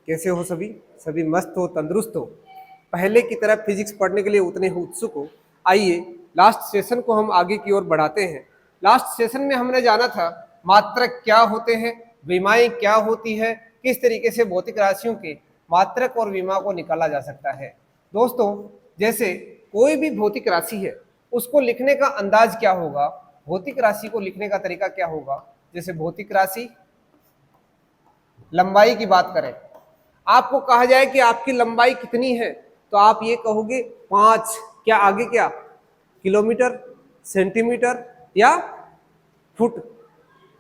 कैसे हो सभी? सभी मस्त हो, तंदुरुस्त हो, पहले की तरह फिजिक्स पढ़ने के लिए उतने ही उत्सुक हो। आइए लास्ट सेशन को हम आगे की ओर बढ़ाते हैं। लास्ट सेशन में हमने जाना था मात्रक क्या होते हैं, विमाएं क्या होती है, किस तरीके से भौतिक राशियों के मात्रक और विमा को निकाला जा सकता है। दोस्तों, जैसे कोई भी भौतिक राशि है उसको लिखने का अंदाज क्या होगा, भौतिक राशि को लिखने का तरीका क्या होगा। जैसे भौतिक राशि लंबाई की बात करें, आपको कहा जाए कि आपकी लंबाई कितनी है, तो आप ये कहोगे 5, क्या आगे क्या, किलोमीटर, सेंटीमीटर या फुट,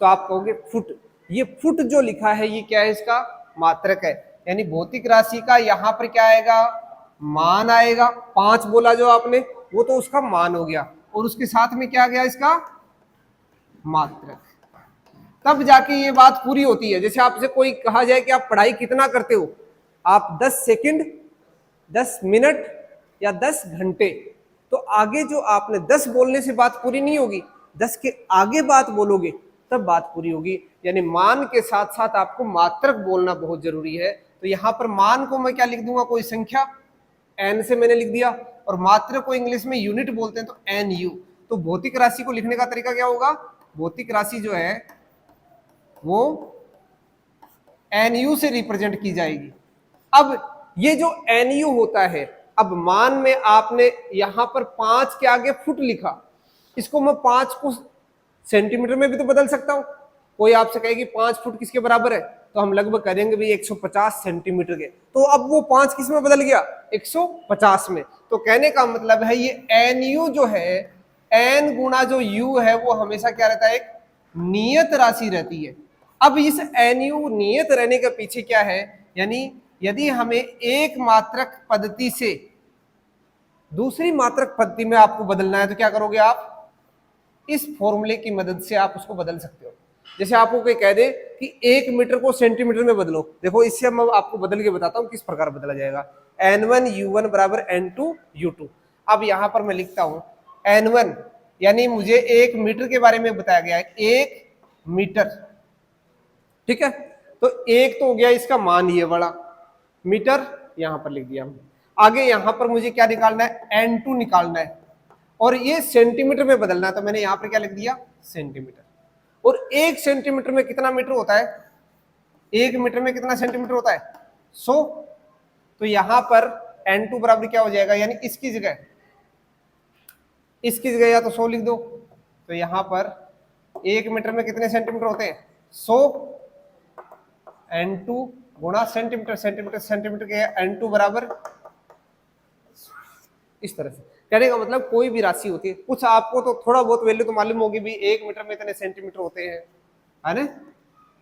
तो आप कहोगे फुट। ये फुट जो लिखा है ये क्या है, इसका मात्रक है। यानी भौतिक राशि का यहाँ पर क्या आएगा, मान आएगा। 5 बोला जो आपने, वो तो उसका मान हो गया, और उसके साथ में क्या गया, इसका मात्रक। तब जाके ये बात पूरी होती है। जैसे आपसे कोई कहा जाए कि आप पढ़ाई कितना करते हो, आप 10 सेकंड, 10 मिनट या 10 घंटे, तो आगे जो आपने 10 बोलने से बात पूरी नहीं होगी, 10 के आगे बात बोलोगे तब बात पूरी होगी। यानी मान के साथ साथ आपको मात्रक बोलना बहुत जरूरी है। तो यहां पर मान को मैं क्या लिख दूंगा, कोई संख्या, एन से मैंने लिख दिया, और मात्रक को इंग्लिश में यूनिट बोलते हैं तो एन यू। तो भौतिक राशि को लिखने का तरीका क्या होगा, भौतिक राशि जो है वो एनयू से रिप्रेजेंट की जाएगी। अब ये जो एनयू होता है, अब मान में आपने यहां पर 5 के आगे फुट लिखा, इसको मैं 5 को सेंटीमीटर में भी तो बदल सकता हूं। कोई आपसे कहे कि 5 फुट किसके बराबर है, तो हम लगभग करेंगे भाई 150 सेंटीमीटर के। तो अब वो 5 किस में बदल गया, 150 में। तो कहने का मतलब है ये एनयू जो है, एन गुना जो यू है वो हमेशा क्या रहता है, एक नियत राशि रहती है। अब इस एनयू नियत रहने के पीछे क्या है, यानी यदि हमें एक मात्रक पद्धति से दूसरी मात्रक पद्धति में आपको बदलना है, तो क्या करोगे आप, इस फॉर्मूले की मदद से आप उसको बदल सकते हो। जैसे आपको कोई कह दे कि 1 मीटर को सेंटीमीटर में बदलो, देखो इससे मैं आपको बदल के बताता हूं किस प्रकार बदला जाएगा। n1 u1 बराबर n2 u2। अब यहां पर मैं लिखता हूं n1, यानी मुझे 1 मीटर के बारे में बताया गया है, 1 मीटर, ठीक है। तो 1 तो हो गया इसका मान, ये बड़ा मीटर यहां पर लिख दिया हमने। आगे यहां पर मुझे क्या निकालना है, n2 निकालना है, और ये सेंटीमीटर में बदलना है, तो मैंने यहां पर क्या लिख दिया, सेंटीमीटर। और 1 सेंटीमीटर में कितना मीटर होता है, 1 मीटर में कितना सेंटीमीटर होता है, 100। तो यहां पर n2 बराबर क्या हो जाएगा, यानी इसकी जगह या तो 100 लिख दो। तो यहां पर 1 मीटर में कितने सेंटीमीटर होते हैं, 100, n2 गुणा सेंटीमीटर, सेंटीमीटर के n2 बराबर, इस तरह से। कहने का मतलब कोई भी राशि होती है, कुछ आपको तो थोड़ा बहुत वैल्यू तो मालूम होगी भी, 1 मीटर में इतने सेंटीमीटर होते हैं, है ना।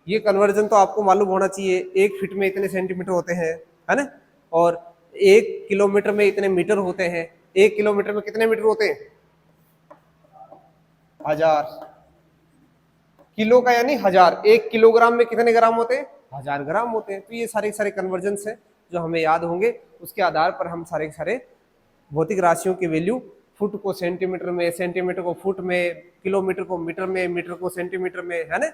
ये कन्वर्जन तो आपको मालूम होना चाहिए, 1 फीट में इतने सेंटीमीटर होते हैं, है ना। और 1 किलोमीटर में इतने मीटर होते हैं। 1 किलोमीटर में कितने मीटर होते हैं, 1000 किलो का, यानी 1000। 1 किलोग्राम में कितने ग्राम होते हैं, 1000 ग्राम होते हैं। तो ये सारे कन्वर्जन है जो हमें याद होंगे, उसके आधार पर हम सारे भौतिक राशियों की वैल्यू, फुट को सेंटीमीटर में, सेंटीमीटर को फुट में, किलोमीटर को मीटर में, मीटर को सेंटीमीटर में, है ना,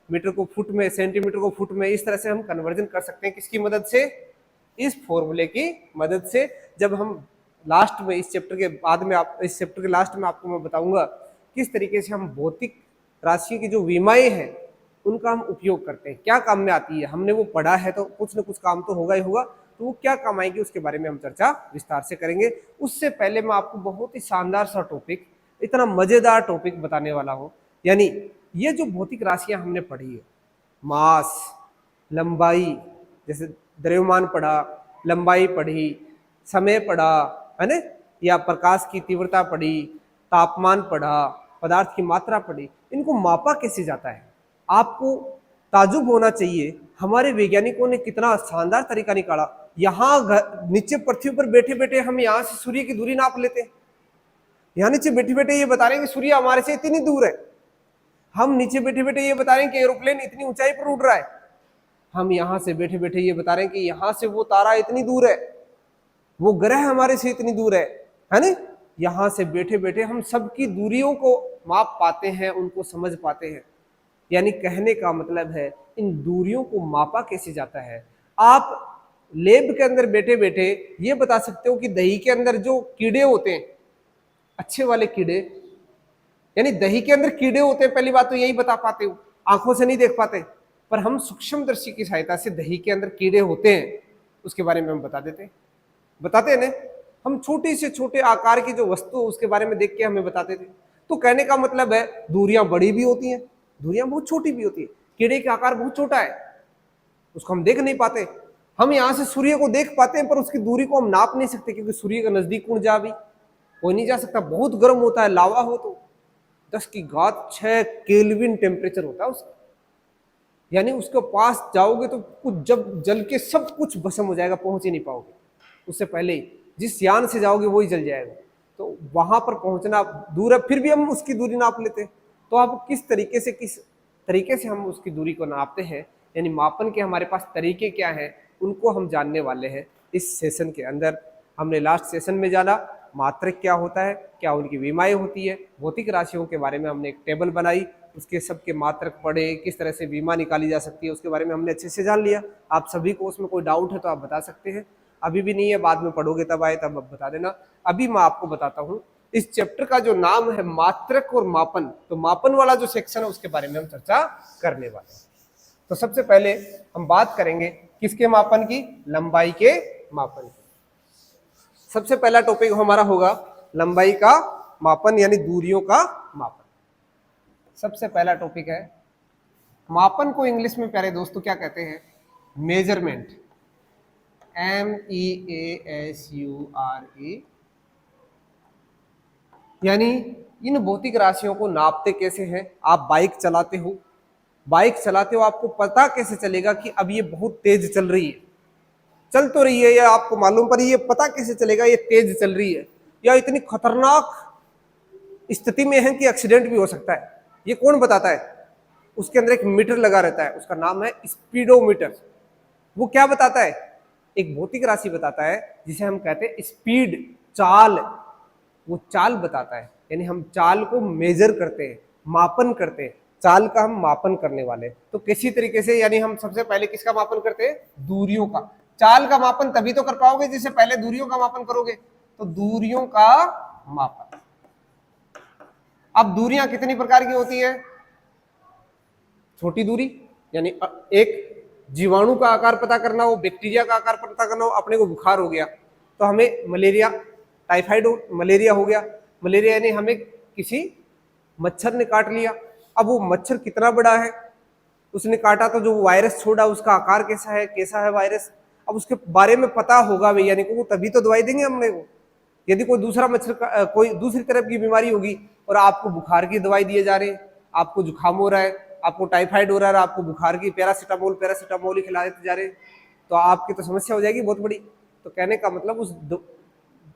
मीटर को फुट में, सेंटीमीटर को फुट में, इस तरह से हम कन्वर्जन कर सकते हैं। किसकी मदद से, इस फॉर्मूले की मदद से। जब हम लास्ट में इस चैप्टर के बाद में, इस चैप्टर के लास्ट में आपको मैं बताऊंगा किस तरीके से हम भौतिक राशि की जो विमाएं हैं उनका हम उपयोग करते हैं, क्या काम में आती है। हमने वो पढ़ा है तो कुछ न कुछ काम तो होगा ही होगा, तो वो क्या काम आएगी उसके बारे में हम चर्चा विस्तार से करेंगे। उससे पहले मैं आपको बहुत ही शानदार सा टॉपिक, इतना मजेदार टॉपिक बताने वाला हूं। यानी ये जो भौतिक राशियां हमने पढ़ी है, मास, लंबाई, जैसे द्रव्यमान पढ़ा, लंबाई पढ़ी, समय पढ़ा, है ना, या प्रकाश की तीव्रता पढ़ी, तापमान पढ़ा, पदार्थ की मात्रा पढ़ी, इनको मापा कैसे जाता है। आपको ताजुब होना चाहिए हमारे वैज्ञानिकों ने कितना शानदार तरीका निकाला। यहाँ नीचे पृथ्वी पर बैठे बैठे हम यहाँ से सूर्य की दूरी नाप लेते हैं, यहाँ नीचे बैठे बैठे ये बता रहे हैं कि सूर्य हमारे से इतनी दूर है। हम नीचे बैठे बैठे ये बता रहे हैं कि एरोप्लेन इतनी ऊंचाई पर उड़ रहा है। हम यहाँ से बैठे बैठे ये बता रहे हैं कि यहाँ से वो तारा इतनी दूर है, वो ग्रह हमारे से इतनी दूर है ना। यहाँ से बैठे बैठे हम सबकी दूरियों को माप पाते हैं, उनको समझ पाते हैं। यानी कहने का मतलब है इन दूरियों को मापा कैसे जाता है। आप लैब के अंदर बैठे बैठे ये बता सकते हो कि दही के अंदर जो कीड़े होते हैं, अच्छे वाले कीड़े, यानी दही के अंदर कीड़े होते हैं, पहली बात तो यही बता पाते हो, आंखों से नहीं देख पाते, पर हम सूक्ष्मदर्शी की सहायता से दही के अंदर कीड़े होते हैं उसके बारे में हम बताते हैं ना। हम छोटे से छोटे आकार की जो वस्तु उसके बारे में देख के हमें बताते थे। तो कहने का मतलब है दूरियां बड़ी भी होती हैं, दूरियां बहुत छोटी भी होती है। कीड़े का आकार बहुत छोटा है, उसको हम देख नहीं पाते। हम यहाँ से सूर्य को देख पाते हैं पर उसकी दूरी को हम नाप नहीं सकते, क्योंकि सूर्य के नजदीक कौन जा, भी कोई नहीं जा सकता, बहुत गर्म होता है, लावा हो तो 10⁶ केल्विन टेम्परेचर होता है उसका, यानी उसके पास जाओगे तो कुछ जब जल के सब कुछ भस्म हो जाएगा, पहुंच ही नहीं पाओगे। उससे पहले ही जिस यान से जाओगे वही जल जाएगा, तो वहां पर पहुंचना दूर है, फिर भी हम उसकी दूरी नाप लेते। तो आप किस तरीके से हम उसकी दूरी को नापते हैं, यानी मापन के हमारे पास तरीके क्या हैं, उनको हम जानने वाले हैं इस सेशन के अंदर। हमने लास्ट सेशन में जाना मात्रक क्या होता है, क्या उनकी विमाएं होती है, भौतिक राशियों के बारे में हमने एक टेबल बनाई, उसके सबके मात्रक पढ़े, किस तरह से विमा निकाली जा सकती है उसके बारे में हमने अच्छे से जान लिया। आप सभी को उसमें कोई डाउट है तो आप बता सकते हैं, अभी भी नहीं है, बाद में पढ़ोगे तब आए तब बता देना। अभी मैं आपको बताता हूँ इस चैप्टर का जो नाम है मात्रक और मापन, तो मापन वाला जो सेक्शन है उसके बारे में हम चर्चा करने वाले हैं। तो सबसे पहले हम बात करेंगे किसके मापन की, लंबाई के मापन की। सबसे पहला टॉपिक हमारा होगा लंबाई का मापन, यानी दूरियों का मापन। सबसे पहला टॉपिक है मापन को इंग्लिश में प्यारे दोस्तों क्या कहते हैं, मेजरमेंट, MEASURE, यानी इन भौतिक राशियों को नापते कैसे हैं। आप बाइक चलाते हो, आपको पता कैसे चलेगा कि अब ये बहुत तेज चल रही है, चल तो रही है या आपको मालूम, पर ये पता कैसे चलेगा ये तेज चल रही है या इतनी खतरनाक स्थिति में है कि एक्सीडेंट भी हो सकता है, ये कौन बताता है। उसके अंदर एक मीटर लगा रहता है, उसका नाम है स्पीडोमीटर। वो क्या बताता है, एक भौतिक राशि बताता है जिसे हम कहते हैं स्पीड, चाल, वो चाल बताता है, यानी हम चाल को मेजर करते हैं, मापन करते हैं, चाल का हम मापन करने वाले। तो किसी तरीके से, यानी हम सबसे पहले किसका मापन करते हैं, दूरियों का। चाल का मापन तभी तो कर पाओगे जिससे पहले दूरियों का मापन करोगे, तो दूरियों का मापन। अब दूरियां कितनी प्रकार की होती है, छोटी दूरी, यानी एक जीवाणु का आकार पता करना हो, बैक्टीरिया का आकार पता करना हो, अपने को बुखार हो गया तो हमें मलेरिया, टाइफाइड मलेरिया हो गया, मलेरिया यानी हमें किसी मच्छर ने काट लिया। अब वो मच्छर कितना बड़ा है, उसने काटा तो जो वायरस छोड़ा उसका आकार कैसा है वायरस, अब उसके बारे में पता होगा वैज्ञानिक को, तभी तो दवाई देंगे हमने को। यदि कोई दूसरा मच्छर का कोई दूसरी तरह की बीमारी होगी और आपको बुखार की दवाई दिए जा रहे हैं, आपको जुकाम हो रहा है, आपको टाइफाइड हो रहा है, आपको बुखार की पैरासीटामोल ही खिला देते जा रहे हैं, तो आपकी तो समस्या हो जाएगी बहुत बड़ी। तो कहने का मतलब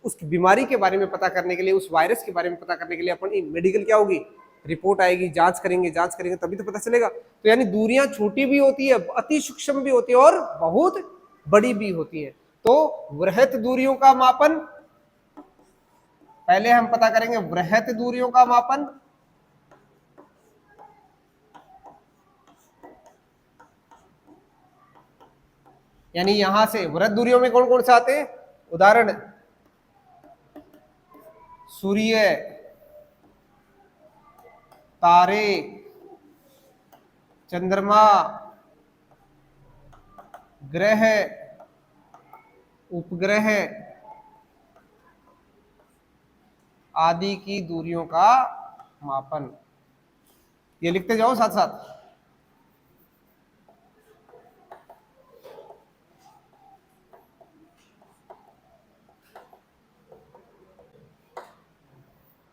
उस बीमारी के बारे में पता करने के लिए, उस वायरस के बारे में पता करने के लिए अपन मेडिकल क्या होगी, रिपोर्ट आएगी, जांच करेंगे तभी तो पता चलेगा। तो यानी दूरियां छोटी भी होती है, अति सूक्ष्म भी होती है और बहुत बड़ी भी होती है। तो वृहत दूरियों का मापन पहले हम पता करेंगे, वृहत दूरियों का मापन, यानी यहां से वृहत दूरियों में कौन कौन से आते हैं, उदाहरण सूर्य, तारे, चंद्रमा, ग्रह, उपग्रह आदि की दूरियों का मापन। ये लिखते जाओ साथ साथ।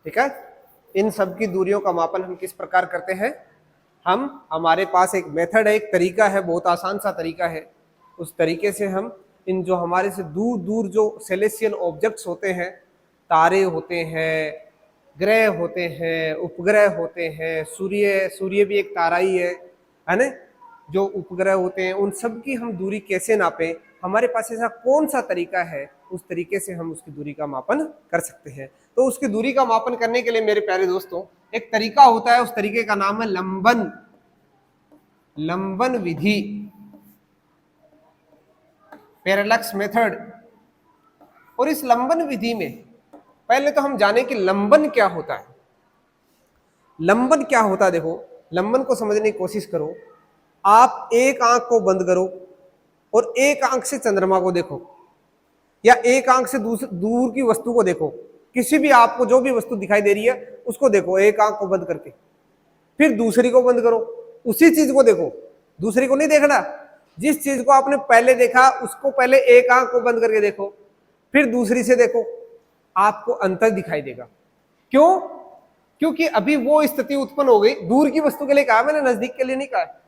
ठीक है, इन सब की दूरियों का मापन हम किस प्रकार करते हैं, हमारे पास एक मेथड है, एक तरीका है, बहुत आसान सा तरीका है। उस तरीके से हम इन जो हमारे से दूर दूर जो सेलेस्टियल ऑब्जेक्ट्स होते हैं, तारे होते हैं, ग्रह होते हैं, उपग्रह होते हैं, सूर्य भी एक तारा ही है ना, जो उपग्रह होते हैं, उन सब की हम दूरी कैसे नापें, हमारे पास ऐसा कौन सा तरीका है, उस तरीके से हम उसकी दूरी का मापन कर सकते हैं। तो उसकी दूरी का मापन करने के लिए मेरे प्यारे दोस्तों एक तरीका होता है, उस तरीके का नाम है लंबन विधि। पैरेलक्स मेथड। और इस लंबन विधि में पहले तो हम जाने कि लंबन क्या होता है। लंबन क्या होता है, देखो लंबन को समझने की कोशिश करो। आप एक आंख को बंद करो और एक आंख से चंद्रमा को देखो, या एक आंख से दूर की वस्तु को देखो। किसी भी आपको जो भी वस्तु दिखाई दे रही है उसको देखो एक आंख को बंद करके, फिर दूसरी को बंद करो, उसी चीज को देखो, दूसरी को नहीं देखना। जिस चीज को आपने पहले देखा उसको पहले एक आंख को बंद करके देखो, फिर दूसरी से देखो, आपको अंतर दिखाई देगा। क्यों? क्योंकि अभी वो स्थिति उत्पन्न हो गई। दूर की वस्तु के लिए कहा मैंने, नजदीक के लिए नहीं कहा।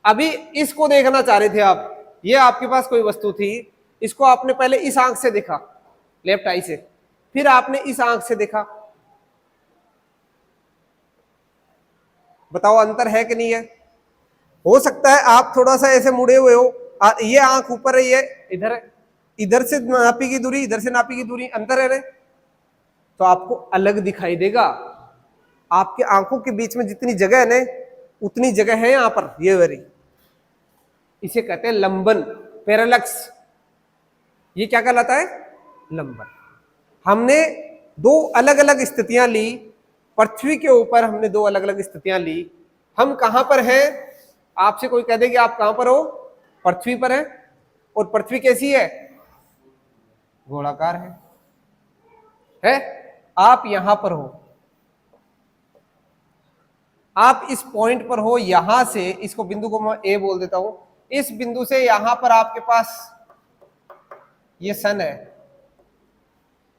अभी इसको देखना चाह रहे थे आप, ये आपके पास कोई वस्तु थी, इसको आपने पहले इस आंख से देखा, लेफ्ट आई से, फिर आपने इस आंख से देखा। बताओ अंतर है कि नहीं है? हो सकता है आप थोड़ा सा ऐसे मुड़े हुए हो, ये आंख ऊपर है, ये इधर है, इधर से नापी की दूरी, इधर से नापी की दूरी, अंतर है रे, तो आपको अलग दिखाई देगा। आपके आंखों के बीच में जितनी जगह है ना, उतनी जगह है यहां पर, ये वाली, इसे कहते हैं लंबन, पैरेलक्स। ये क्या कहलाता है? लंबन। हमने दो अलग अलग स्थितियां ली, पृथ्वी के ऊपर हमने दो अलग अलग स्थितियां ली। हम कहां पर हैं? आपसे कोई कह दे कि आप कहां पर हो? पृथ्वी पर है। और पृथ्वी कैसी है? गोलाकार है? आप यहां पर हो, आप इस पॉइंट पर हो, यहां से, इसको बिंदु को मैं ए बोल देता हूं, इस बिंदु से यहां पर आपके पास ये सन है,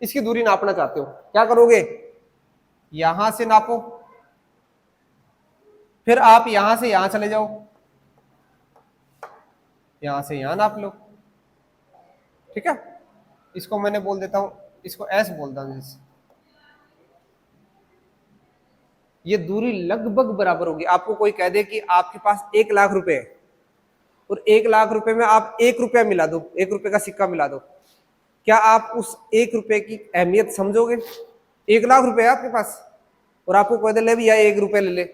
इसकी दूरी नापना चाहते हो, क्या करोगे? यहां से नापो, फिर आप यहां से यहां चले जाओ, यहां से यहां नाप लो। ठीक है, इसको मैंने बोल देता हूं, इसको एस बोलता हूं। ये दूरी लगभग बराबर होगी। आपको कोई कह दे कि आपके पास 1,00,000 रुपए है और 1,00,000 रुपए में आप 1 रुपया मिला दो, 1 रुपए का सिक्का मिला दो, क्या आप उस 1 रुपए की अहमियत समझोगे? 1,00,000 रुपए है आपके पास और आपको कह दे ले भैया 1 रुपया ले ले,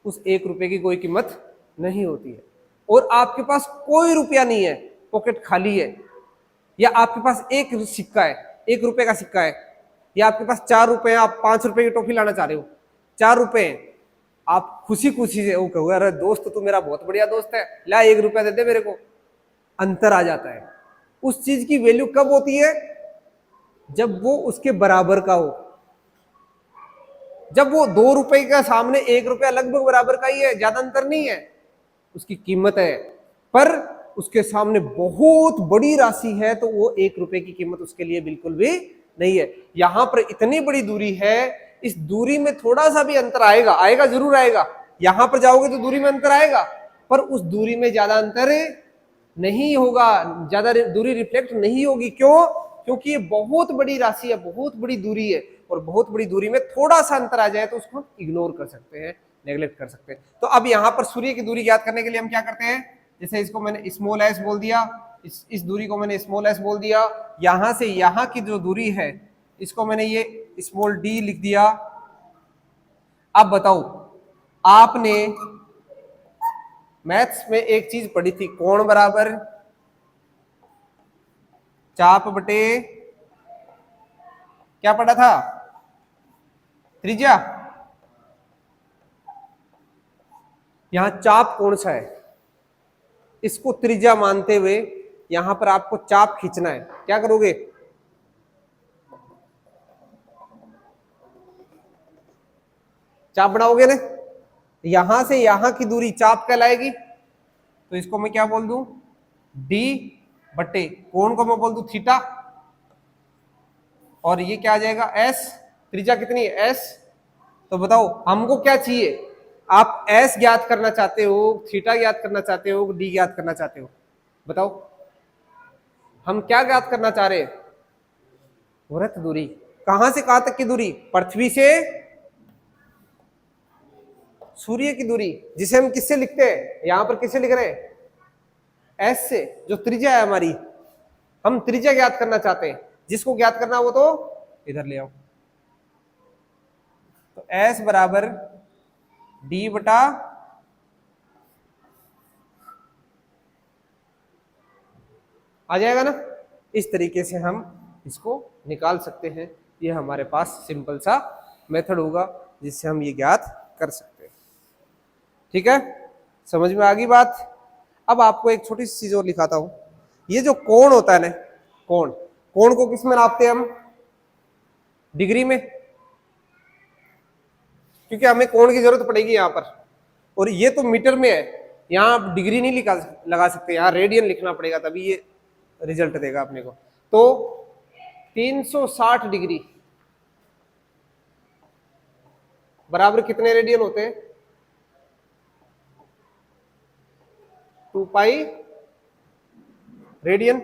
उस 1 रुपए की कोई कीमत नहीं होती है। और आपके पास कोई रुपया नहीं है, पॉकेट खाली है, या आपके पास एक सिक्का है, 1 रुपए का सिक्का है, या आपके पास 4 रुपए हैं, आप 5 रुपए की टॉफी लाना चाह रहे हो, 4 रुपए हैं, आप खुशी खुशी से वो कहोगे अरे दोस्त तू मेरा बहुत बढ़िया दोस्त है, ला 1 रुपया दे दे मेरे को। अंतर आ जाता है। उस चीज की वैल्यू कब होती है? जब वो उसके बराबर का हो। जब वो 2 रुपए का सामने 1 रुपया लगभग बराबर का ही है, ज्यादा अंतर नहीं है, उसकी कीमत है। पर उसके सामने बहुत बड़ी राशि है तो वो 1 रुपए की कीमत उसके लिए बिल्कुल भी नहीं है। यहां पर इतनी बड़ी दूरी है, इस दूरी में थोड़ा सा भी अंतर आएगा, आएगा जरूर आएगा। यहां पर जाओगे तो दूरी में अंतर आएगा, पर उस दूरी में ज्यादा अंतर नहीं होगा, ज्यादा दूरी रिफ्लेक्ट नहीं होगी। क्यों? क्योंकि ये बहुत बड़ी राशि है, बहुत बड़ी दूरी है, और बहुत बड़ी दूरी में थोड़ा सा अंतर आ जाए तो उसको हम इग्नोर कर सकते हैं, नेग्लेक्ट कर सकते हैं। तो अब यहां पर सूर्य की दूरी ज्ञात करने के लिए हम क्या करते हैं? जैसे इसको मैंने स्मॉल एस बोल दिया, इस दूरी को मैंने स्मॉल एस बोल दिया, यहां से यहां की जो दूरी है इसको मैंने ये स्मॉल डी लिख दिया। अब बताओ, आपने मैथ्स में एक चीज पढ़ी थी, कोण बराबर चाप बटे क्या पढ़ा था? त्रिज्या। यहां चाप कौन सा है, इसको त्रिज्या मानते हुए यहां पर आपको चाप खींचना है। क्या करोगे? चाप बनाओगे ना, यहां से यहां की दूरी चाप कहलाएगी। तो इसको मैं क्या बोल दूं? डी बटे कोण को मैं बोल दूं थीटा, और ये क्या आ जाएगा? एस। त्रिज्या कितनी है? एस। तो बताओ हमको क्या चाहिए? आप एस ज्ञात करना चाहते हो, थीटा ज्ञात करना चाहते हो, डी ज्ञात करना चाहते हो? बताओ हम क्या ज्ञात करना चाह रहे हैं? वृत्त दूरी। कहां से कहां तक की दूरी? पृथ्वी से सूर्य की दूरी, जिसे हम किससे लिखते हैं? यहां पर किससे लिख रहे हैं? एस से, जो त्रिज्या है हमारी। हम त्रिज्या ज्ञात करना चाहते हैं, जिसको ज्ञात करना वो तो इधर ले आओ। तो एस बराबर डी बटा आ जाएगा ना। इस तरीके से हम इसको निकाल सकते हैं। ये हमारे पास सिंपल सा मेथड होगा जिससे हम ये ज्ञात कर सकते हैं। ठीक है, समझ में आ गई बात। अब आपको एक छोटी सी चीज और लिखाता हूं। ये जो कोण होता है ना, कोण, कोण को किस में नापते हैं हम? डिग्री में, क्योंकि हमें कोण की जरूरत पड़ेगी यहां पर। और ये तो मीटर में है, यहां आप डिग्री नहीं लगा सकते, यहां रेडियन लिखना पड़ेगा, तभी ये रिजल्ट देगा अपने को। तो 360 डिग्री बराबर कितने रेडियन होते हैं? 2 पाई रेडियन।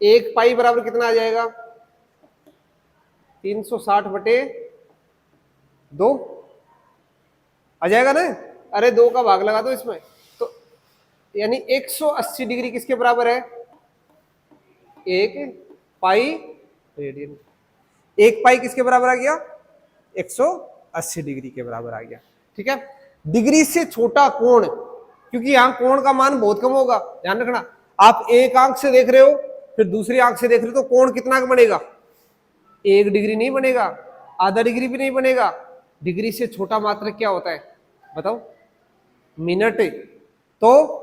1 पाई बराबर कितना आ जाएगा? 360 बटे 2 आ जाएगा ना। अरे 2 का भाग लगा दो इसमें, तो यानी 180 डिग्री किसके बराबर है? 1 पाई रेडियन। 1 पाई किसके बराबर आ गया? 180 डिग्री के बराबर आ गया। ठीक है, डिग्री से छोटा कोण, क्योंकि यहां कोण का मान बहुत कम होगा, ध्यान रखना। आप एक आंख से देख रहे हो, फिर दूसरी आंख से देख रहे हो, तो कोण कितना का बनेगा? 1 डिग्री नहीं बनेगा, आधा डिग्री भी नहीं बनेगा। डिग्री से छोटा मात्रक क्या होता है बताओ? मिनट। तो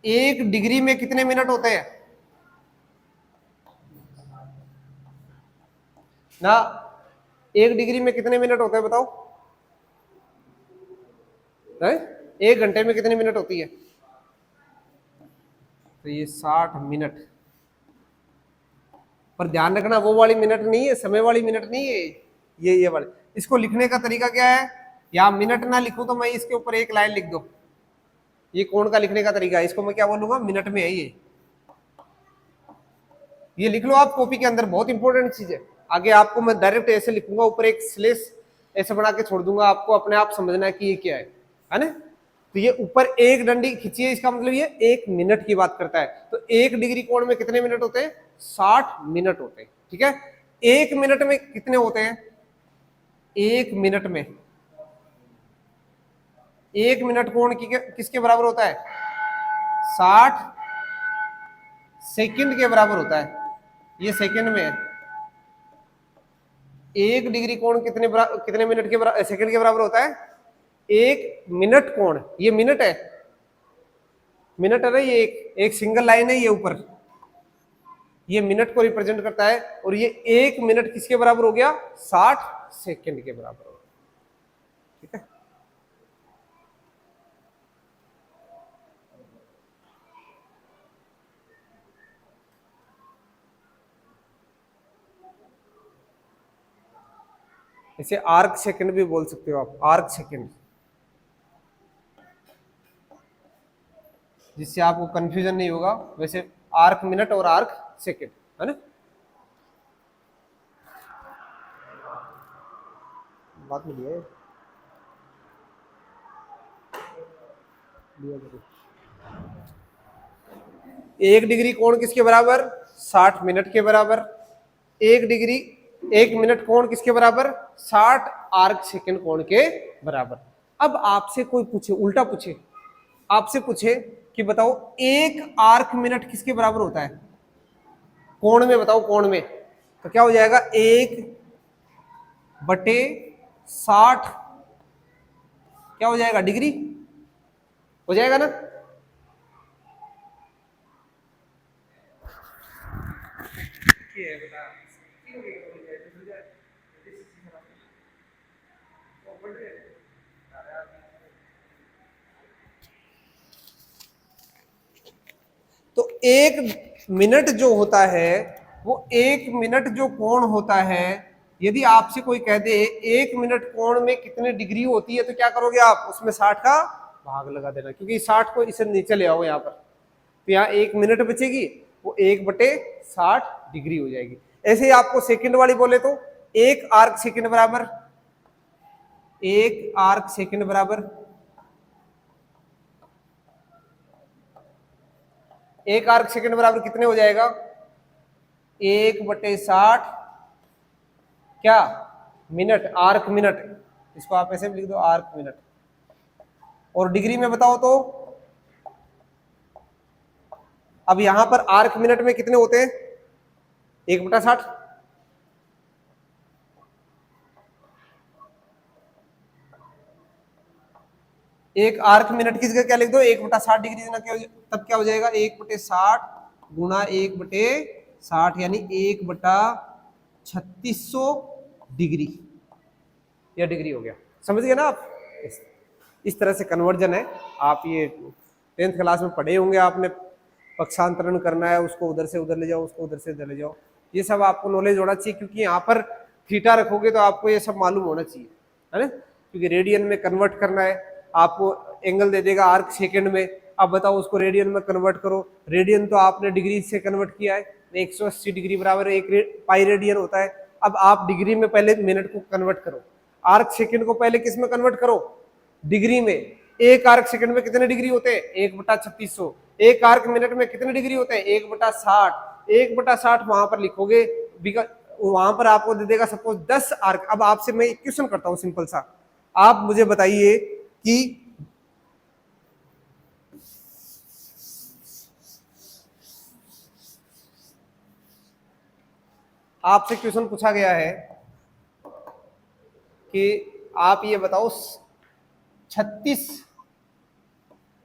1 डिग्री में कितने मिनट होते हैं ना? 1 डिग्री में कितने मिनट होते हैं बताओ? 1 घंटे में कितने मिनट होती है? तो ये 60 मिनट। पर ध्यान रखना, वो वाली मिनट नहीं है, समय वाली मिनट नहीं है, ये वाली। इसको लिखने का तरीका क्या है? या मिनट ना लिखूं तो मैं इसके ऊपर एक लाइन लिख दो। ये कोण का लिखने का तरीका है, इसको मैं क्या बोलूंगा? मिनट में है ये लिख लो आप कॉपी के अंदर, बहुत इंपॉर्टेंट चीज है। आगे आपको मैं डायरेक्ट ऐसे लिखूंगा, ऊपर एक स्लेश ऐसे बना के छोड़ दूंगा, आपको अपने आप समझना है कि ये क्या है ना। तो ये ऊपर एक डंडी खींची है, इसका मतलब ये 1 मिनट की बात करता है। तो 1 डिग्री कोण में कितने मिनट होते हैं? 60 मिनट होते हैं। ठीक है, 1 मिनट में कितने होते हैं? 1 मिनट में 1 मिनट कोण किसके बराबर होता है? 60 सेकंड के बराबर होता है। ये सेकंड में है। 1 डिग्री कोण कितने मिनट के सेकंड के बराबर होता है? 1 मिनट कोण, ये मिनट है, मिनट है ना, ये एक सिंगल लाइन है ये ऊपर, ये मिनट को रिप्रेजेंट करता है। और ये 1 मिनट किसके बराबर हो गया? 60 सेकंड के बराबर हो गया। ठीक है, इसे आर्क सेकंड भी बोल सकते हो आप, आर्क सेकंड, जिससे आपको कंफ्यूजन नहीं होगा। वैसे आर्क मिनट और आर्क सेकंड है ना। बात में लिया जरूर। 1 डिग्री कोण किसके बराबर? 60 मिनट के बराबर। 1 डिग्री 1 मिनट कोण किसके बराबर? 60 आर्क सेकंड कोण के बराबर। अब आपसे कोई पूछे, उल्टा पूछे, आपसे पूछे कि बताओ 1 आर्क मिनट किसके बराबर होता है कोण में? बताओ कोण में, तो क्या हो जाएगा? 1/60 क्या हो जाएगा? डिग्री हो जाएगा ना। तो 1 मिनट जो होता है, वो 1 मिनट जो कोण होता है, यदि आपसे कोई कह दे 1 मिनट कोण में कितने डिग्री होती है, तो क्या करोगे आप? उसमें 60 का भाग लगा देना, क्योंकि 60 को इसे नीचे ले आओ यहाँ पर, तो यहाँ 1 मिनट बचेगी, वो 1/60 डिग्री हो जाएगी। ऐसे ही आपको सेकंड वाली बोले तो 1 आर्क सेकंड बराबर 1 आर्क सेकंड बराबर 1 आर्क सेकंड बराबर कितने हो जाएगा? 1/60 क्या? Minute, arc minute. इसको आप ऐसे भी लिख दो, आर्क मिनट। और डिग्री में बताओ तो अब यहां पर आर्क मिनट में कितने होते हैं? 1/60। एक आर्क मिनट की जगह क्या लिख दो? 1/60 डिग्री देना, क्या तब क्या हो जाएगा? 1/60 गुणा 1/60 यानी 1/3600 डिग्री, यह डिग्री हो गया। समझ गए ना आप? इस तरह से कन्वर्जन है। आप ये 10th क्लास में पढ़े होंगे, आपने पक्षांतरण करना है, उसको उधर से उधर ले जाओ, उसको उधर से उधर ले जाओ, ये सब आपको नॉलेज होना चाहिए, क्योंकि यहाँ पर थीटा रखोगे तो आपको ये सब मालूम होना चाहिए, है ना? क्योंकि रेडियन में कन्वर्ट करना है, आपको एंगल दे देगा आर्क सेकंड में, अब बताओ उसको रेडियन में कन्वर्ट करो। रेडियन तो आपने डिग्री से कन्वर्ट किया है, 180 डिग्री बराबर 1 पाई रेडियन होता है। अब आप डिग्री में पहले मिनट को कन्वर्ट करो, आर्क सेकंड को पहले किस में कन्वर्ट करो? डिग्री में। एक आर्क सेकंड में कितने डिग्री होते हैं? 1/3600। एक आर्क मिनट में कितने डिग्री होते हैं? 1/60। 1/60 वहां पर लिखोगे, वहां पर आपको दे देगा सपोज 10 आर्क। अब आपसे मैं एक क्वेश्चन करता हूं सिंपल सा, आप मुझे बताइए कि आपसे क्वेश्चन पूछा गया है कि आप ये बताओ 36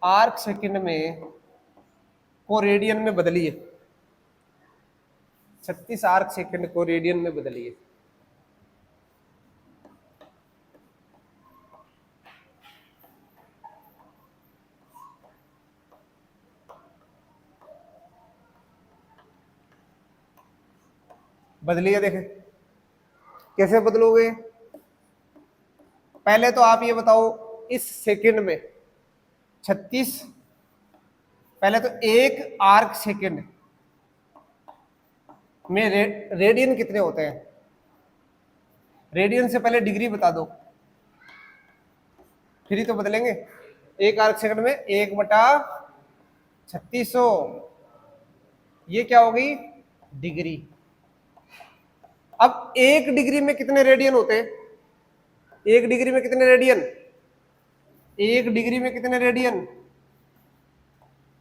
आर्क सेकंड में को रेडियन में बदलिए, 36 आर्क सेकंड को रेडियन में बदलिए। बदलिए, देखें कैसे बदलोगे। पहले तो आप ये बताओ इस सेकंड में 36, पहले तो एक आर्क सेकंड में रेडियन कितने होते हैं? रेडियन से पहले डिग्री बता दो, फिर ही तो बदलेंगे। एक आर्क सेकंड में 1/3600, ये क्या होगी? डिग्री। अब एक डिग्री में कितने रेडियन होते हैं? एक डिग्री में कितने रेडियन? एक डिग्री में कितने रेडियन?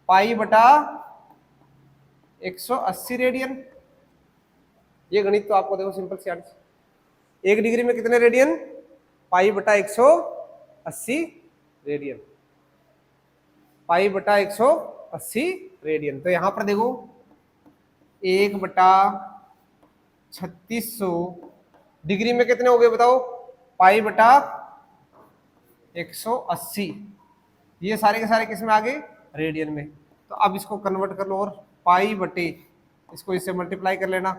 पाई बटा 180 रेडियन। ये गणित तो आपको देखो सिंपल सी आंसर। एक डिग्री में कितने रेडियन? पाई बटा 180 रेडियन, पाई बटा 180 रेडियन। तो यहां पर देखो 1/3600 डिग्री में कितने हो गए बताओ? पाई बटा 180। ये सारे के सारे किस में आ गए? रेडियन में। तो अब इसको कन्वर्ट कर लो, और पाई बटे इसको इससे मल्टीप्लाई कर लेना,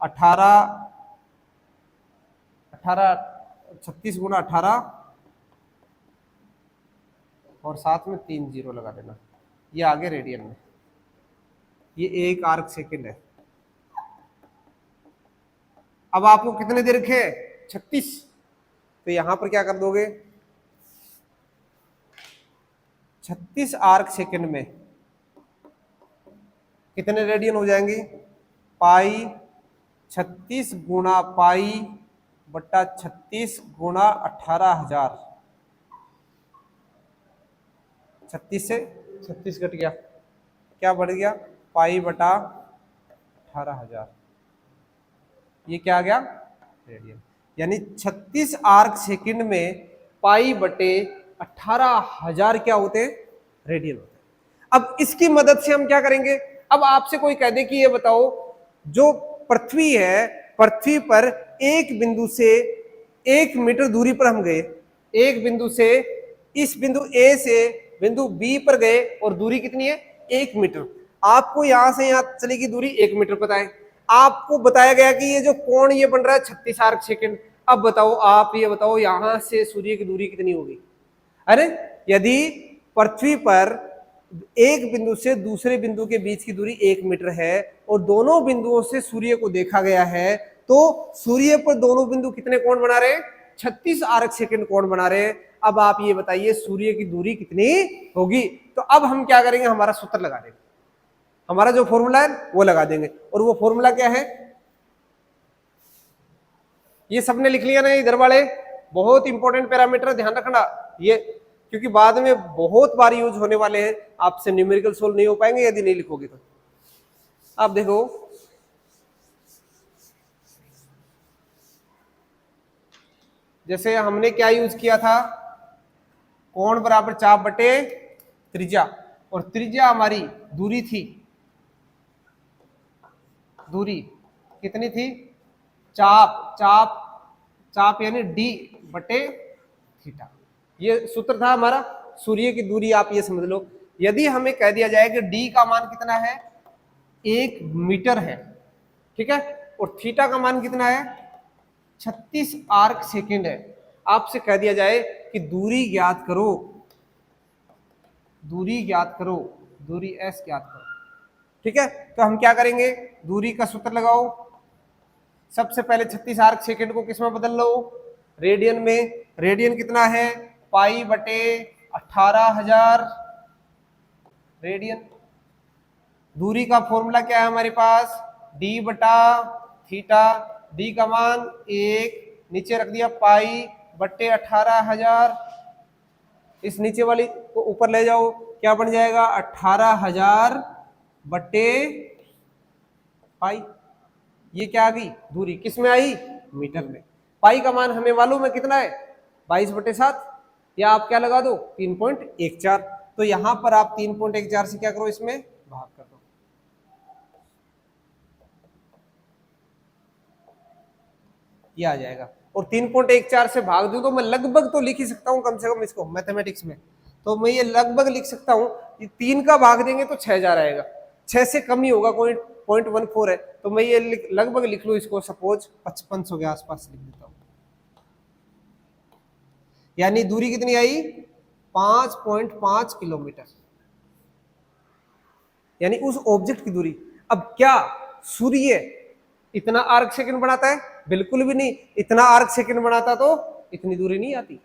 36 गुना 18 और साथ में 3 जीरो लगा देना, ये आगे रेडियन में। ये एक आर्क सेकंड है। अब आपको कितने दे रखे? 36। तो यहां पर क्या कर दोगे? 36 आर्क सेकंड में कितने रेडियन हो जाएंगे? पाई 36 गुणा पाई बट्टा 36 गुणा 18,000। 36 से 36 घट गया, क्या बढ़ गया? पाई बटा 18,000। ये क्या आ गया? रेडियन। यानी 36 आर्क सेकंड में पाई बटे 18,000 क्या होते हैं? रेडियन होते हैं। अब इसकी मदद से हम क्या करेंगे? अब आपसे कोई कह दे कि ये बताओ, जो पृथ्वी है, पृथ्वी पर एक बिंदु से 1 मीटर दूरी पर हम गए, एक बिंदु से इस बिंदु ए से बिंदु बी पर गए, और दूरी कितनी है? 1 मीटर। आपको यहां से यहां चले की दूरी 1 मीटर पता है। आपको बताया गया कि ये जो कोण ये बन रहा है 36 आर्क सेकंड। अब बताओ, आप ये बताओ यहां से सूर्य की दूरी कितनी होगी? अरे यदि पृथ्वी पर एक बिंदु से दूसरे बिंदु के बीच की दूरी 1 मीटर है और दोनों बिंदुओं से सूर्य को देखा गया है, तो सूर्य पर दोनों बिंदु कितने कोण बना रहे हैं? 36 आर्क सेकंड कोण बना रहे हैं। अब आप ये बताइए सूर्य की दूरी कितनी होगी? तो अब हम क्या करेंगे? हमारा सूत्र लगा देंगे, हमारा जो फॉर्मूला है वो लगा देंगे। और वो फॉर्मूला क्या है? ये सबने लिख लिया ना इधर वाले? बहुत इंपॉर्टेंट पैरामीटर, ध्यान रखना ये, क्योंकि बाद में बहुत बार यूज होने वाले हैं। आपसे न्यूमेरिकल सोल्व नहीं हो पाएंगे यदि नहीं लिखोगे तो। आप देखो जैसे हमने क्या यूज किया था, कोण बराबर चाप बटे त्रिज्या, और त्रिज्या हमारी दूरी थी, दूरी कितनी थी, चाप चाप चाप यानी डी बटे थीटा, ये सूत्र था हमारा। सूर्य की दूरी आप ये समझ लो, यदि हमें कह दिया जाए कि डी का मान कितना है, 1 मीटर है, ठीक है, और थीटा का मान कितना है, 36 आर्क सेकेंड है, आपसे कह दिया जाए कि दूरी ज्ञात करो, दूरी ज्ञात करो, दूरी एस ज्ञात करो, ठीक है, तो हम क्या करेंगे, दूरी का सूत्र लगाओ, सबसे पहले 36 आर्क सेकेंड को किस में बदल लो, रेडियन में, रेडियन कितना है, पाई बटे 18,000 रेडियन। दूरी का फॉर्मूला क्या है हमारे पास, डी बटा थीटा, डी का मान 1, नीचे रख दिया पाई बटे 18,000, इस नीचे वाली को ऊपर ले जाओ, क्या बन जाएगा, 18,000 बटे पाई, ये क्या आ गई दूरी, किस में आई, मीटर में। पाई का मान हमें मालूम है कितना है, 22/7, या आप क्या लगा दो 3.14, तो यहां पर आप 3.14 से क्या करो, इसमें भाग कर दो, ये आ जाएगा, और 3.14 से भाग दूं तो मैं लगभग तो लिख ही सकता हूं, कम से कम इसको मैथमेटिक्स में, तो मैं ये लगभग लिख सकता हूं, ये 3 का भाग देंगे तो 6,000 आएगा, 6 से कम ही होगा, कोई 0.14 है, तो मैं ये लगभग लिख लूं इसको, सपोज 5500 के आसपास लिख देता हूं, यानी दूरी कितनी आई, 5.5 किलोमीटर, यानी उस ऑब्जेक्ट की दूरी। अब क्या सूर्य इतना आर्क सेकंड बनाता है, बिल्कुल भी नहीं, इतना आर्क सेकंड बनाता तो इतनी दूरी नहीं आती,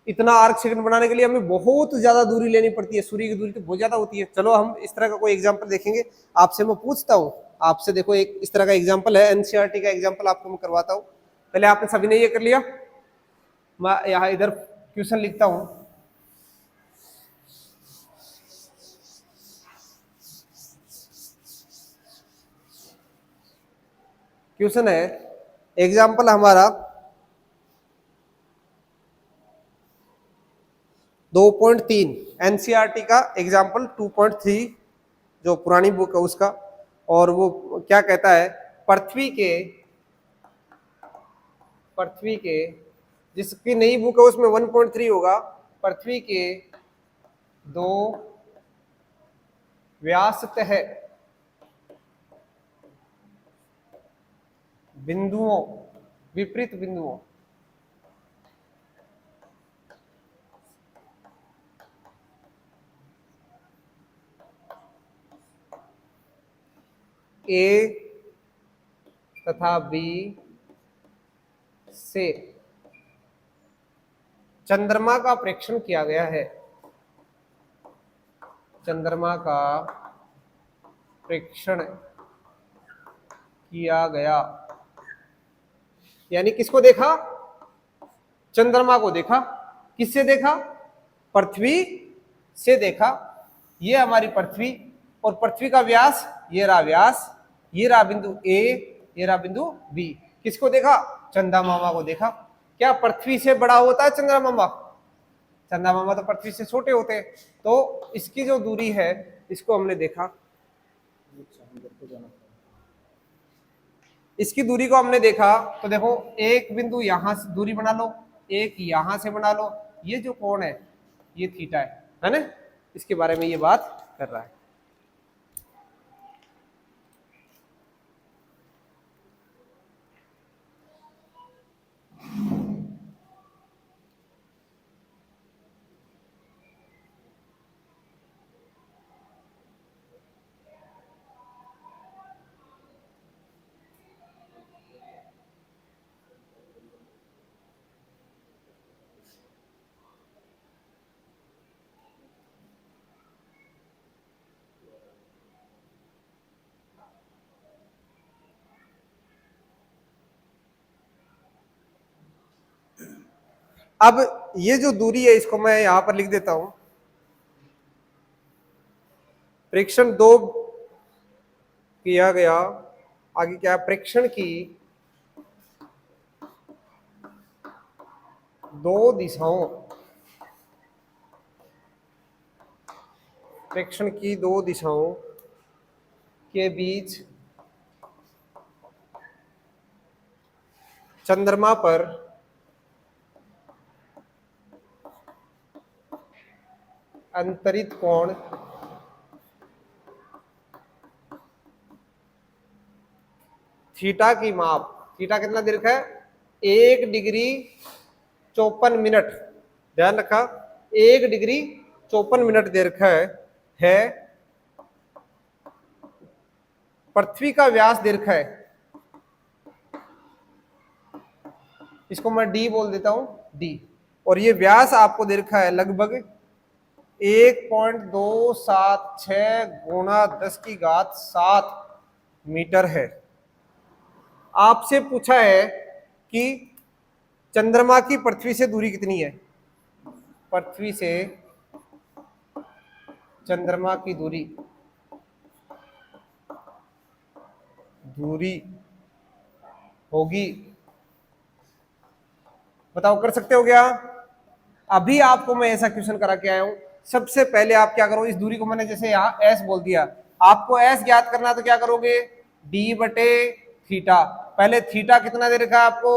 इतना आर्क सेकंड बनाने के लिए हमें बहुत ज्यादा दूरी लेनी पड़ती है, सूर्य की दूरी तो बहुत ज्यादा होती है। चलो हम इस तरह का कोई एग्जांपल देखेंगे, आपसे मैं पूछता हूं, आपसे देखो एक इस तरह का एग्जांपल है, एनसीईआरटी का एग्जांपल आपको मैं करवाता हूं, पहले आपने सभी ने ये कर लिया, मैं यहाँ इधर क्वेश्चन लिखता हूं, क्वेश्चन है एग्जांपल हमारा 2.3, एनसीईआरटी का एग्जांपल 2.3 जो पुरानी बुक है उसका, और वो क्या कहता है, पृथ्वी के जिसकी नई बुक है उसमें 1.3 होगा, पृथ्वी के 2 व्यासतः बिंदुओं, विपरीत बिंदुओं ए तथा बी से चंद्रमा का प्रेक्षण किया गया है, चंद्रमा का प्रेक्षण किया गया, यानी किसको देखा, चंद्रमा को देखा, किससे देखा, पृथ्वी से देखा, ये हमारी पृथ्वी, और पृथ्वी का व्यास ये रहा व्यास, ये रहा बिंदु ए, ये रहा बिंदु बी, किसको देखा, चंदा मामा को देखा। क्या पृथ्वी से बड़ा होता है चंद्रा मामा, चंदा मामा तो पृथ्वी से छोटे होते हैं, तो इसकी जो दूरी है इसको हमने देखा, इसकी दूरी को हमने देखा, तो देखो एक बिंदु यहां से दूरी बना लो, एक यहां से बना लो, ये जो कोण है ये थीटा है ना, इसके बारे में ये बात कर रहा है। अब ये जो दूरी है इसको मैं यहां पर लिख देता हूं, प्रेक्षण 2 किया गया, आगे क्या है, प्रेक्षण की दो दिशाओं, प्रेक्षण की दो दिशाओं के बीच चंद्रमा पर अंतरित कोण थीटा की माप, थीटा कितना दीर्घ है, 1 डिग्री 54 मिनट, ध्यान रखा, 1 डिग्री 54 मिनट दीर्घ है। पृथ्वी का व्यास दीर्घ है, इसको मैं डी बोल देता हूं, डी, और ये व्यास आपको दीर्घ है लगभग 1.276 गुणा 10⁻7 मीटर है। आपसे पूछा है कि चंद्रमा की पृथ्वी से दूरी कितनी है, पृथ्वी से चंद्रमा की दूरी होगी, बताओ कर सकते हो क्या? अभी आपको मैं ऐसा क्वेश्चन करा के आया हूं। सबसे पहले आप क्या करो, इस दूरी को मैंने जैसे यहाँ एस बोल दिया, आपको एस ज्ञात करना तो क्या करोगे, डी बटे थीटा। पहले थीटा कितना दे रखा है आपको,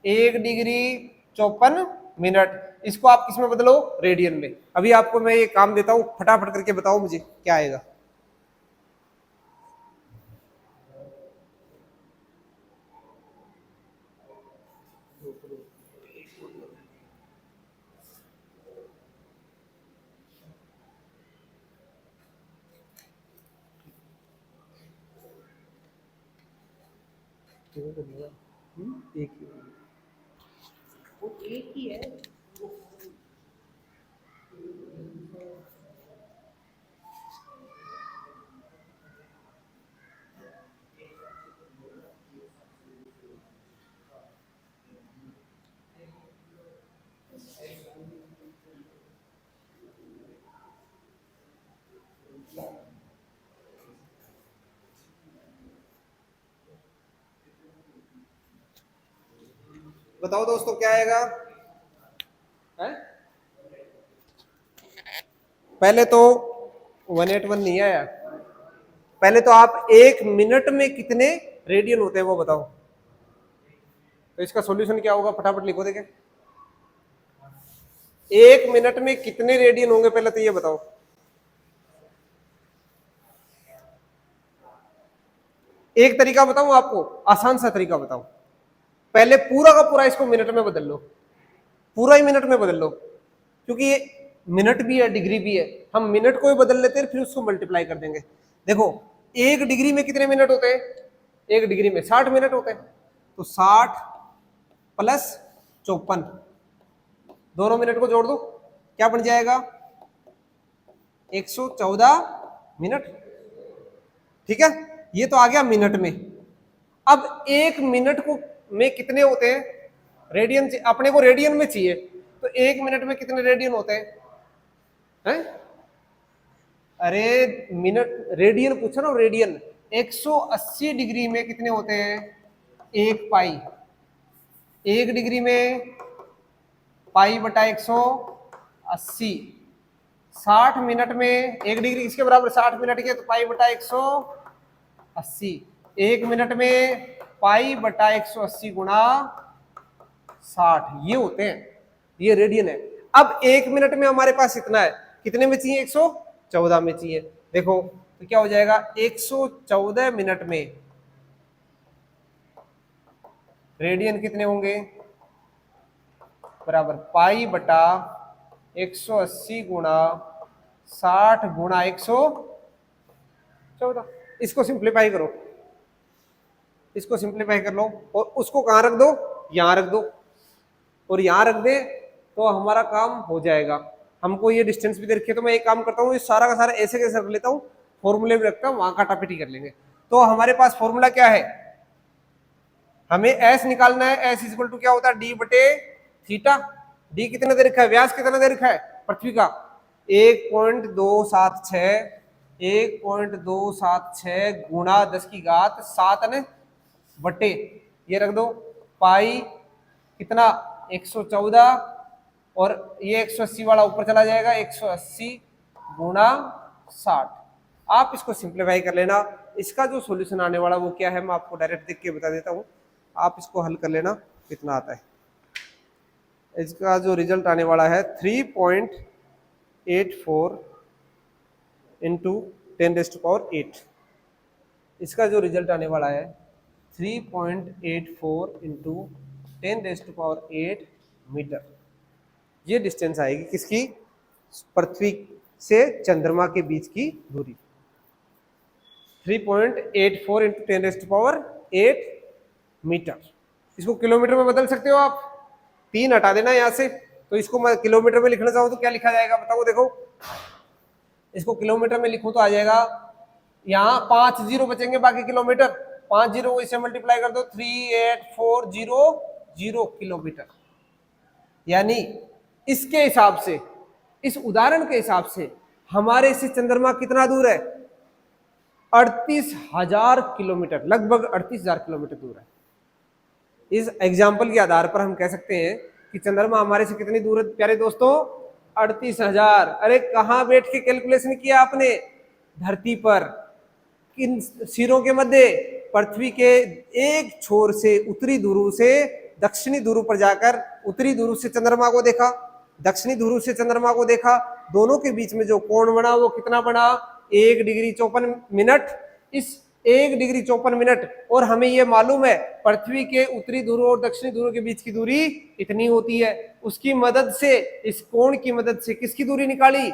1 डिग्री 54 मिनट, इसको आप किसमें बदलो, रेडियन में। अभी आपको मैं ये काम देता हूं, फटाफट करके बताओ मुझे क्या आएगा। एक ही है। बताओ दोस्तों क्या आएगा है? पहले तो 181 नहीं आया, पहले तो आप 1 मिनट में कितने रेडियन होते हैं वो बताओ। तो इसका सॉल्यूशन क्या होगा, फटाफट लिखो देखे, 1 मिनट में कितने रेडियन होंगे पहले तो ये बताओ। एक तरीका बताऊं आपको, आसान सा तरीका बताऊं, पहले पूरा का पूरा इसको मिनट में बदल लो, पूरा ही मिनट में बदल लो, क्योंकि ये मिनट भी है डिग्री भी है, हम मिनट को ही बदल लेते हैं फिर उसको मल्टीप्लाई कर देंगे। देखो 1 डिग्री में कितने मिनट होते हैं, 1 डिग्री में 60 मिनट होते हैं, तो 60 प्लस 54, दोनों मिनट को जोड़ दो, क्या बन जाएगा, 114 मिनट। ठीक है, ये तो आ गया मिनट में। अब 1 मिनट को में कितने होते हैं रेडियन, अपने को रेडियन में चाहिए, तो 1 मिनट में कितने रेडियन होते हैं, हैं? अरे मिनट रेडियन पूछो ना, रेडियन 180 डिग्री में कितने होते हैं, 1 पाई, 1 डिग्री में पाई बटा 180, 60 मिनट में 1 डिग्री किसके बराबर, 60 मिनट के, तो पाई बटा 180, 1 मिनट में पाई बटा 180 गुणा 60, ये होते हैं, ये रेडियन है। अब 1 मिनट में हमारे पास इतना है, कितने में चाहिए, 114 में चाहिए। देखो तो क्या हो जाएगा, 114 मिनट में रेडियन कितने होंगे, बराबर पाई बटा 180 गुणा 60 गुणा 114। इसको सिंप्लीफाई करो, इसको सिंप्लीफाई कर लो, और उसको कहां रख दो, यहां रख दो, और यहां रख दे तो हमारा काम हो जाएगा। हमको ये डिस्टेंस भी दे रखी है, तो मैं एक काम करता हूँ, ये सारा का सारा ऐसे कैसे रख लेता हूँ, फॉर्मूले भी रखता हूँ, वहां काटापीटी कर लेंगे। तो हमारे पास फॉर्मूला क्या है, हमें एस निकालना है, एस इक्वल टू क्या होता है, डी बटे थीटा। डी कितना दे रखा है, व्यास कितना दे रखा है पृथ्वी का, 1.276 1.276 गुणा 10 की घात 7 ने बटे ये रख दो पाई कितना 114 और ये 180 वाला ऊपर चला जाएगा 180 गुणा 60। आप इसको सिंप्लीफाई कर लेना। इसका जो सॉल्यूशन आने वाला वो क्या है मैं आपको डायरेक्ट देख के बता देता हूँ, आप इसको हल कर लेना कितना आता है। इसका जो रिजल्ट आने वाला है 3.84 इंटू 10⁸8। इसका जो रिजल्ट आने वाला है 3.84 इंटू 10⁸8 मीटर। ये डिस्टेंस आएगी किसकी, पृथ्वी से चंद्रमा के बीच की दूरी। 3.84 इंटू 10⁸8 मीटर। इसको किलोमीटर में बदल सकते हो आप, 3 हटा देना यहां से, तो इसको मैं किलोमीटर में लिखना चाहूं तो क्या लिखा जाएगा बताओ। देखो इसको किलोमीटर में लिखूं तो आ जाएगा, यहाँ 5 जीरो बचेंगे बाकी किलोमीटर, 5 जीरो को इससे मल्टीप्लाई कर दो 38400 किलोमीटर। यानी इसके हिसाब से, इस उदाहरण के हिसाब से हमारे से चंद्रमा कितना दूर है, 38,000 किलोमीटर, लगभग 38,000 किलोमीटर दूर है। इस एग्जाम्पल के आधार पर हम कह सकते हैं कि चंद्रमा हमारे से कितनी दूर है प्यारे दोस्तों, 38,000। अरे कहां बैठ के कैलकुलेशन किया आपने, धरती पर, किन सिरों के मध्य, पृथ्वी के एक छोर से उत्तरी ध्रुव से दक्षिणी ध्रुव पर जाकर उत्तरी ध्रुव से चंद्रमा को देखा, दक्षिणी ध्रुव से चंद्रमा को देखा, दोनों के बीच में जो कोण बना वो कितना बना, 1 डिग्री 54 मिनट। इस 1 डिग्री 54 मिनट, और हमें ये मालूम है पृथ्वी के उत्तरी ध्रुव और दक्षिणी ध्रुव के बीच की दूरी इतनी होती है। उसकी मदद से, इस कोण की मदद से किसकी दूरी निकाली,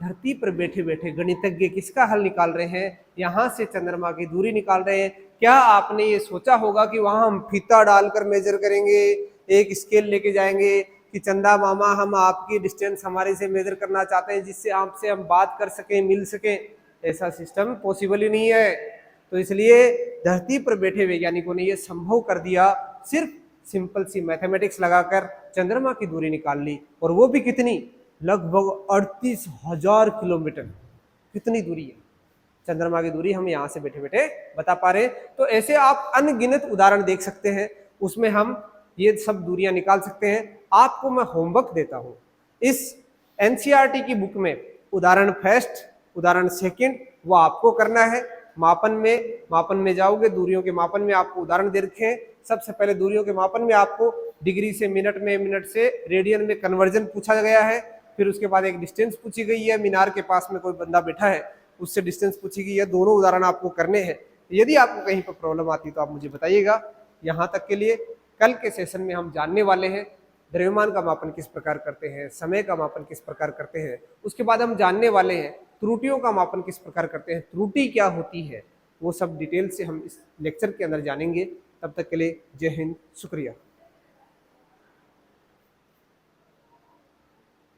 धरती पर बैठे बैठे गणितज्ञ किसका हल निकाल रहे हैं, यहां से चंद्रमा की दूरी निकाल रहे हैं। क्या आपने ये सोचा होगा कि वहां हम फीता डालकर मेजर करेंगे, एक स्केल लेके जाएंगे कि चंदा मामा हम आपकी डिस्टेंस हमारे से मेजर करना चाहते हैं जिससे आपसे हम बात कर सकें, मिल सकें। ऐसा सिस्टम पॉसिबल ही नहीं है। तो इसलिए धरती पर बैठे वैज्ञानिकों ने यह संभव कर दिया, सिर्फ सिंपल सी मैथमेटिक्स लगाकर चंद्रमा की दूरी निकाल ली, और वो भी कितनी, लगभग 38,000 किलोमीटर। कितनी दूरी है चंद्रमा की दूरी, हम यहां से बैठे बैठे बता पा रहे हैं। तो ऐसे आप अनगिनत उदाहरण देख सकते हैं, उसमें हम ये सब दूरियां निकाल सकते हैं। आपको मैं होमवर्क देता हूं, इस एनसीईआरटी की बुक में उदाहरण फर्स्ट, उदाहरण सेकंड वो आपको करना है। मापन में जाओगे, दूरियों के मापन में आपको उदाहरण दे रखे हैं। सबसे पहले दूरियों के मापन में आपको डिग्री से मिनट में, मिनट से रेडियन में कन्वर्जन पूछा गया है। फिर उसके बाद एक डिस्टेंस पूछी गई है, मीनार के पास में कोई बंदा बैठा है उससे डिस्टेंस पूछी गई है। दोनों उदाहरण आपको करने हैं। यदि आपको कहीं पर प्रॉब्लम आती है तो आप मुझे बताइएगा। यहाँ तक के लिए कल के सेशन में हम जानने वाले हैं द्रव्यमान का मापन किस प्रकार करते हैं, समय का मापन किस प्रकार करते हैं। उसके बाद हम जानने वाले हैं त्रुटियों का मापन किस प्रकार करते हैं, त्रुटि क्या होती है, वो सब डिटेल से हम इस लेक्चर के अंदर जानेंगे। तब तक के लिए जय हिंद, शुक्रिया।